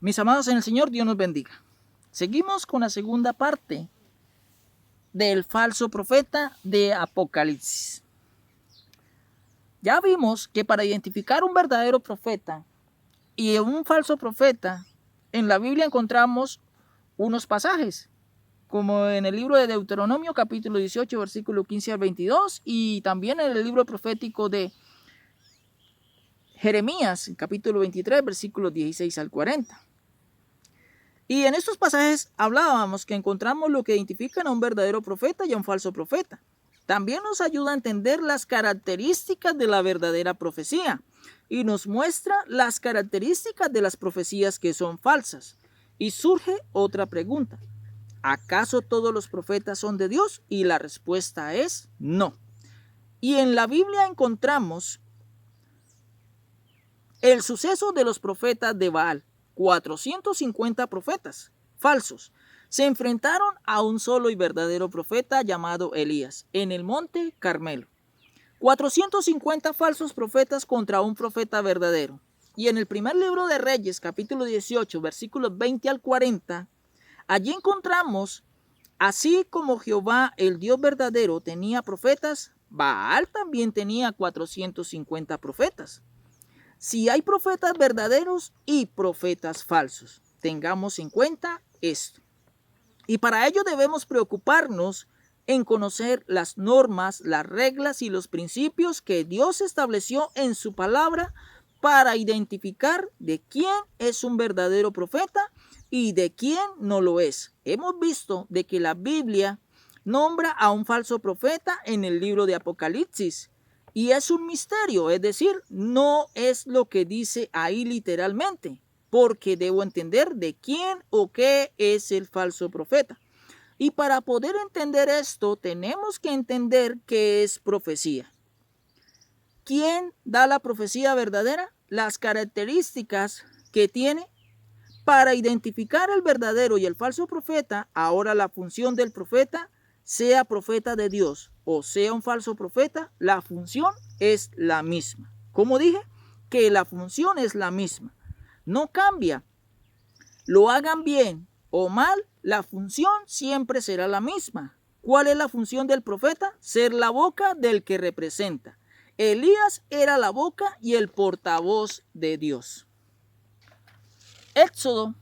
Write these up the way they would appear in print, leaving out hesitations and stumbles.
Mis amados en el Señor, Dios nos bendiga. Seguimos con la segunda parte del falso profeta de Apocalipsis. Ya vimos que para identificar un verdadero profeta y un falso profeta, en la Biblia encontramos unos pasajes, como en el libro de Deuteronomio, capítulo 18, versículo 15 al 22, y también en el libro profético de Jeremías, capítulo 23, versículos 16 al 40. Y en estos pasajes hablábamos que encontramos lo que identifican a un verdadero profeta y a un falso profeta. También nos ayuda a entender las características de la verdadera profecía y nos muestra las características de las profecías que son falsas. Y surge otra pregunta: ¿acaso todos los profetas son de Dios? Y la respuesta es no. Y en la Biblia encontramos el suceso de los profetas de Baal. 450 profetas falsos se enfrentaron a un solo y verdadero profeta llamado Elías en el monte Carmelo. 450 falsos profetas contra un profeta verdadero. Y en el primer libro de Reyes, capítulo 18, versículos 20 al 40, allí encontramos: así como Jehová, el Dios verdadero, tenía profetas, Baal también tenía 450 profetas. Si hay profetas verdaderos y profetas falsos, tengamos en cuenta esto. Y para ello debemos preocuparnos en conocer las normas, las reglas y los principios que Dios estableció en su palabra para identificar de quién es un verdadero profeta y de quién no lo es. Hemos visto de que la Biblia nombra a un falso profeta en el libro de Apocalipsis. Y es un misterio, es decir, no es lo que dice ahí literalmente, porque debo entender de quién o qué es el falso profeta. Y para poder entender esto, tenemos que entender qué es profecía. ¿Quién da la profecía verdadera? Las características que tiene para identificar el verdadero y el falso profeta. Ahora la función del profeta, sea profeta de Dios o sea un falso profeta, la función es la misma. Como dije, que la función es la misma, no cambia. Lo hagan bien o mal, la función siempre será la misma. ¿Cuál es la función del profeta? Ser la boca del que representa. Elías era la boca y el portavoz de Dios. Éxodo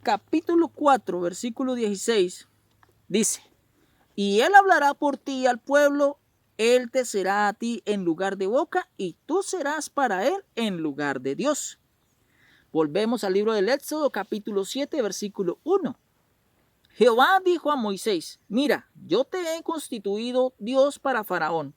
capítulo 4, versículo 16 dice: y él hablará por ti al pueblo, él te será a ti en lugar de boca, y tú serás para él en lugar de Dios. Volvemos al libro del Éxodo, capítulo 7, versículo 1. Jehová dijo a Moisés: mira, yo te he constituido Dios para Faraón,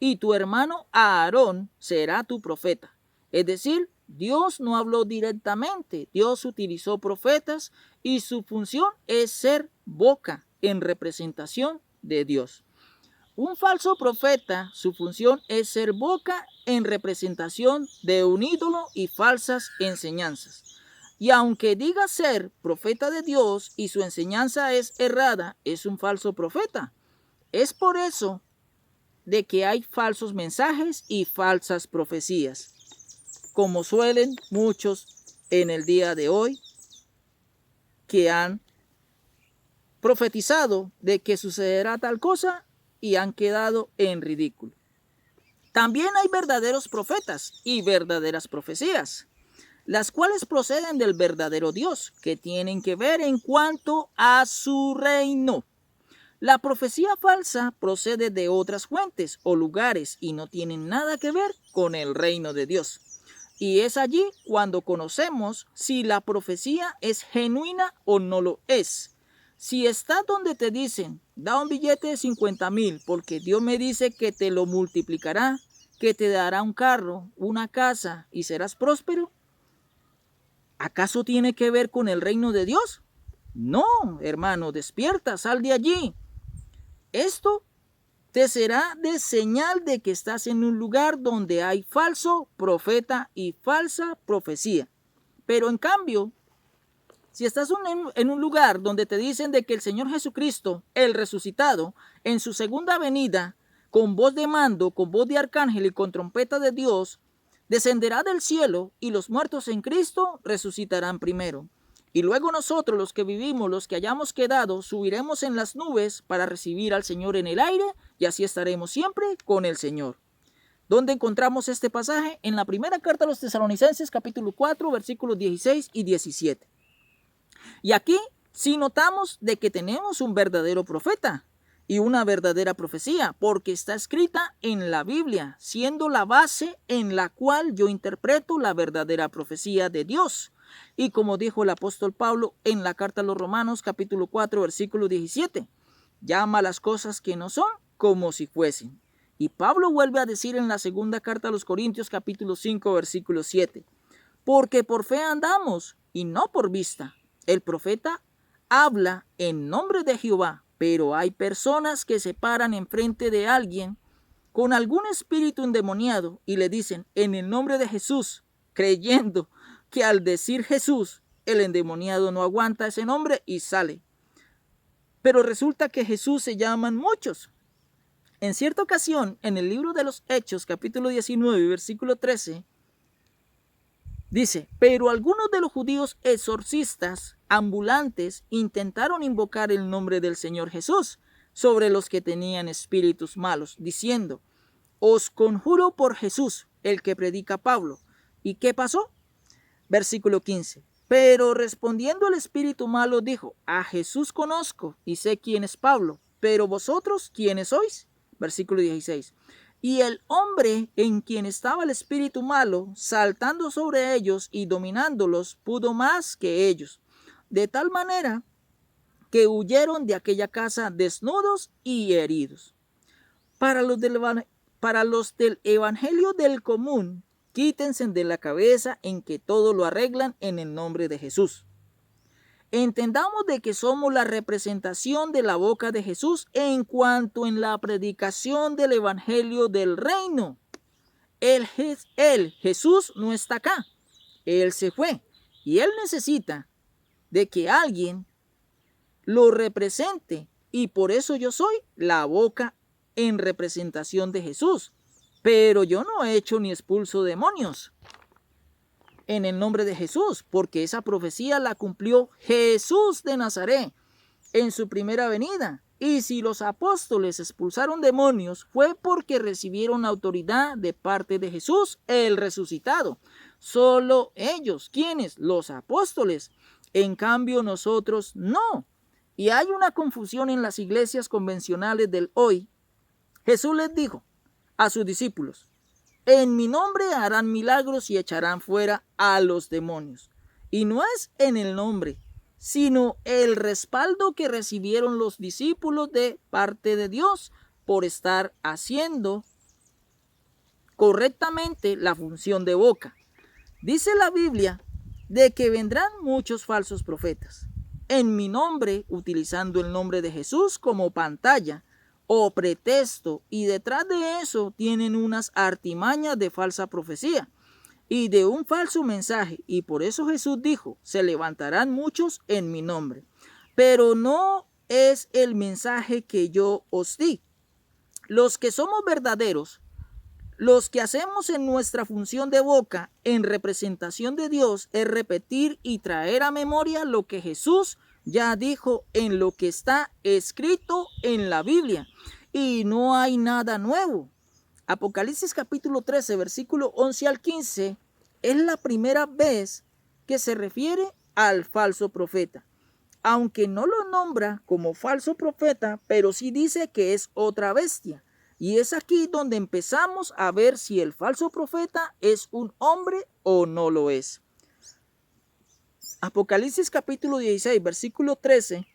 y tu hermano Aarón será tu profeta. Es decir, Dios no habló directamente, Dios utilizó profetas, y su función es ser boca en representación de Dios. Un falso profeta, su función es ser boca en representación de un ídolo y falsas enseñanzas. Y aunque diga ser profeta de Dios y su enseñanza es errada, es un falso profeta. Es por eso de que hay falsos mensajes y falsas profecías, como suelen muchos en el día de hoy, que han profetizado de que sucederá tal cosa y han quedado en ridículo. También hay verdaderos profetas y verdaderas profecías, las cuales proceden del verdadero Dios, que tienen que ver en cuanto a su reino. La profecía falsa procede de otras fuentes o lugares y no tienen nada que ver con el reino de Dios. Y es allí cuando conocemos si la profecía es genuina o no lo es. Si está donde te dicen, da un billete de 50,000 porque Dios me dice que te lo multiplicará, que te dará un carro, una casa y serás próspero, ¿acaso tiene que ver con el reino de Dios? No, hermano, despierta, sal de allí. Esto te será de señal de que estás en un lugar donde hay falso profeta y falsa profecía. Pero en cambio, si estás en un lugar donde te dicen de que el Señor Jesucristo, el resucitado, en su segunda venida, con voz de mando, con voz de arcángel y con trompeta de Dios, descenderá del cielo y los muertos en Cristo resucitarán primero. Y luego nosotros, los que vivimos, los que hayamos quedado, subiremos en las nubes para recibir al Señor en el aire y así estaremos siempre con el Señor. ¿Dónde encontramos este pasaje? En la primera carta a los Tesalonicenses, capítulo 4, versículos 16 y 17. Y aquí sí notamos de que tenemos un verdadero profeta y una verdadera profecía, porque está escrita en la Biblia, siendo la base en la cual yo interpreto la verdadera profecía de Dios. Y como dijo el apóstol Pablo en la carta a los Romanos, capítulo 4, versículo 17, llama las cosas que no son como si fuesen. Y Pablo vuelve a decir en la segunda carta a los Corintios, capítulo 5, versículo 7, porque por fe andamos y no por vista. El profeta habla en nombre de Jehová, pero hay personas que se paran enfrente de alguien con algún espíritu endemoniado y le dicen en el nombre de Jesús, creyendo que al decir Jesús, el endemoniado no aguanta ese nombre y sale. Pero resulta que Jesús se llaman muchos. En cierta ocasión, en el libro de los Hechos, capítulo 19, versículo 13, dice, pero algunos de los judíos exorcistas ambulantes intentaron invocar el nombre del Señor Jesús sobre los que tenían espíritus malos, diciendo, os conjuro por Jesús, el que predica Pablo. ¿Y qué pasó? Versículo 15. Pero respondiendo el espíritu malo dijo, a Jesús conozco y sé quién es Pablo, pero vosotros, ¿quiénes sois? Versículo 16. Y el hombre en quien estaba el espíritu malo, saltando sobre ellos y dominándolos, pudo más que ellos, de tal manera que huyeron de aquella casa desnudos y heridos. Para los del evangelio del común, quítense de la cabeza en que todo lo arreglan en el nombre de Jesús. Entendamos de que somos la representación de la boca de Jesús en cuanto en la predicación del evangelio del reino. Jesús no está acá. Él se fue. Y él necesita de que alguien lo represente. Y por eso yo soy la boca en representación de Jesús. Pero yo no he hecho ni expulso demonios en el nombre de Jesús, porque esa profecía la cumplió Jesús de Nazaret en su primera venida. Y si los apóstoles expulsaron demonios, fue porque recibieron autoridad de parte de Jesús, el resucitado. Solo ellos, ¿quiénes? Los apóstoles. En cambio, nosotros no. Y hay una confusión en las iglesias convencionales del hoy. Jesús les dijo a sus discípulos, en mi nombre harán milagros y echarán fuera a los demonios. Y no es en el nombre, sino el respaldo que recibieron los discípulos de parte de Dios por estar haciendo correctamente la función de boca. Dice la Biblia de que vendrán muchos falsos profetas en mi nombre, utilizando el nombre de Jesús como pantalla o pretexto, y detrás de eso tienen unas artimañas de falsa profecía y de un falso mensaje, y por eso Jesús dijo, se levantarán muchos en mi nombre, pero no es el mensaje que yo os di. Los que somos verdaderos, los que hacemos en nuestra función de boca en representación de Dios, es repetir y traer a memoria lo que Jesús ya dijo en lo que está escrito en la Biblia. Y no hay nada nuevo. Apocalipsis capítulo 13, versículo 11 al 15, es la primera vez que se refiere al falso profeta. Aunque no lo nombra como falso profeta, pero sí dice que es otra bestia. Y es aquí donde empezamos a ver si el falso profeta es un hombre o no lo es. Apocalipsis capítulo 16, versículo 13,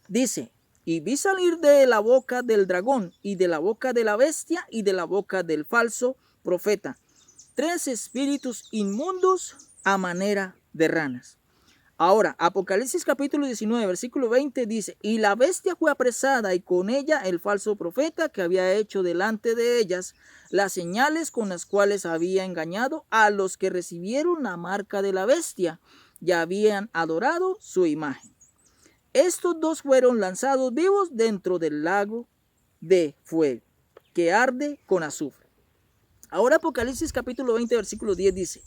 dice, y vi salir de la boca del dragón y de la boca de la bestia y de la boca del falso profeta 3 espíritus inmundos a manera de ranas. Ahora, Apocalipsis capítulo 19, versículo 20 dice, y la bestia fue apresada y con ella el falso profeta que había hecho delante de ellas las señales con las cuales había engañado a los que recibieron la marca de la bestia y habían adorado su imagen. Estos dos fueron lanzados vivos dentro del lago de fuego que arde con azufre. Ahora Apocalipsis capítulo 20, versículo 10 dice: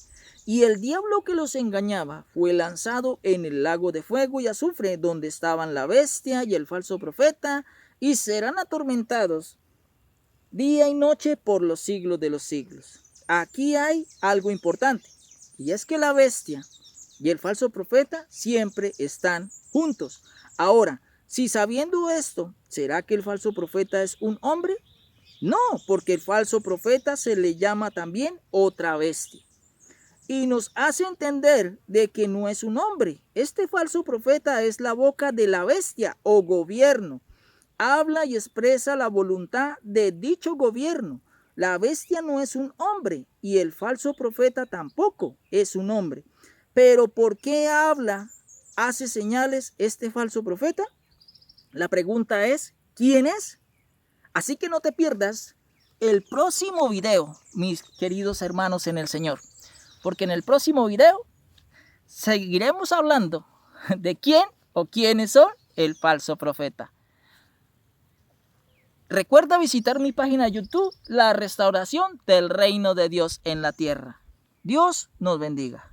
y el diablo que los engañaba fue lanzado en el lago de fuego y azufre, donde estaban la bestia y el falso profeta, y serán atormentados día y noche por los siglos de los siglos. Aquí hay algo importante, y es que la bestia y el falso profeta siempre están juntos. Ahora, si sabiendo esto, ¿será que el falso profeta es un hombre? No, porque el falso profeta se le llama también otra bestia. Y nos hace entender de que no es un hombre. Este falso profeta es la boca de la bestia o gobierno. Habla y expresa la voluntad de dicho gobierno. La bestia no es un hombre y el falso profeta tampoco es un hombre. Pero ¿por qué habla, hace señales este falso profeta? La pregunta es, ¿quién es? Así que no te pierdas el próximo video, mis queridos hermanos en el Señor. Porque en el próximo video seguiremos hablando de quién o quiénes son el falso profeta. Recuerda visitar mi página de YouTube, La Restauración del Reino de Dios en la Tierra. Dios nos bendiga.